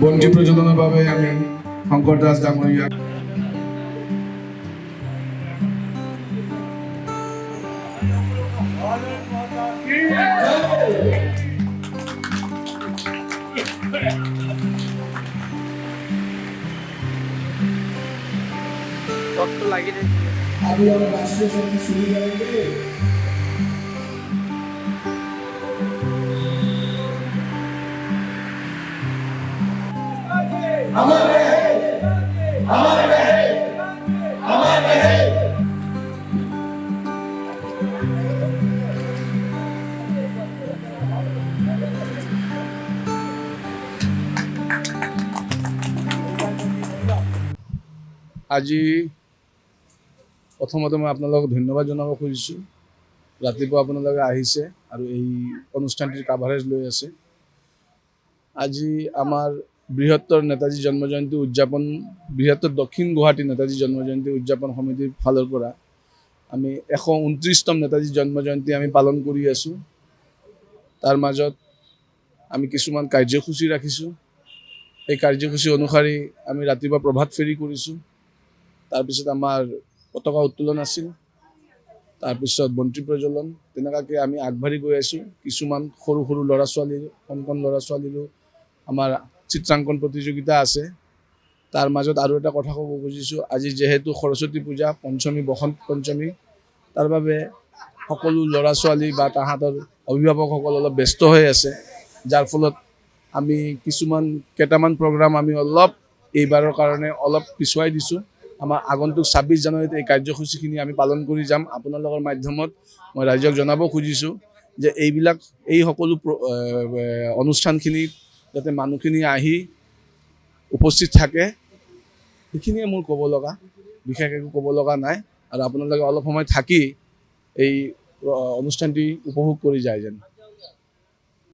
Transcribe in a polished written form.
বন্তি প্ৰজ্বলনৰ বাবে আমি শংকৰ দাস ডাঙৰীয়াক আমি আমাৰ ৰাষ্ট্ৰীয় সঙ্গীত শুৰু কৰেंगे अमर रहे अमर रहे अमर रहे আজি প্ৰথমতে মই আপোনালোকক ধন্যবাদ জনাব খুজিছোঁ ৰাতিপুৱা আপোনালোকে আহিছে আৰু এই অনুষ্ঠানটিৰ কাভাৰেজ লৈ আছে আজি আমাৰ বৃহত্তৰ নেতাজী জন্ম জয়ন্তী উদযাপন বৃহত্তৰ দক্ষিণ গুৱাহাটী নেতাজী জন্ম জয়ন্তী উদযাপন সমিতিৰ ফালৰ পৰা আমি 129তম নেতাজী জন্ম জয়ন্তী আমি পালন কৰি আছোঁ তাৰ মাজত আমি কিছুমান কাৰ্যসূচী ৰাখিছোঁ এই কাৰ্যসূচী অনুসৰি আমি ৰাতিপুৱা প্ৰভাত ফেৰী কৰিছোঁ তাৰপিছত আমাৰ পতাকা উত্তোলন আছিল তাৰপিছত বন্তি প্ৰজ্বলন তেনেকাকৈ আমি আগবাঢ়ি গৈ আছোঁ কিছুমান সৰু সৰু ল'ৰা ছোৱালীৰ কণ ল'ৰা ছোৱালীৰো আমাৰ চিত্ৰাংকন প্ৰতিযোগিতা আছে তাৰ মাজত আৰু এটা কথা ক'ব খুজিছোঁ আজি যেহেতু সৰস্বতী পূজা পঞ্চমী বসন্ত পঞ্চমী তাৰ বাবে সকলো ল'ৰা ছোৱালী বা তাহাঁতৰ অভিভাৱকসকল অলপ ব্যস্ত হৈ আছে যাৰ ফলত আমি কেইটামান প্ৰগ্ৰাম আমি অলপ এইবাৰৰ কাৰণে অলপ পিছুৱাই দিছোঁ আমাৰ আগন্তুক 26 জানুৱাৰীত এই কাৰ্যসূচীখিনি আমি পালন কৰি যাম আপোনালোকৰ মাধ্যমত মই ৰাইজক জনাব খুজিছোঁ যে এই সকলো অনুষ্ঠানখিনি যাতে মানুহখিনি আহি উপস্থিত থাকে সেইখিনিয়ে মোৰ ক'ব লগা বিশেষ একো ক'ব লগা নাই আৰু আপোনালোকে অলপ সময় থাকি এই অনুষ্ঠানটি উপভোগ কৰি যায় যেন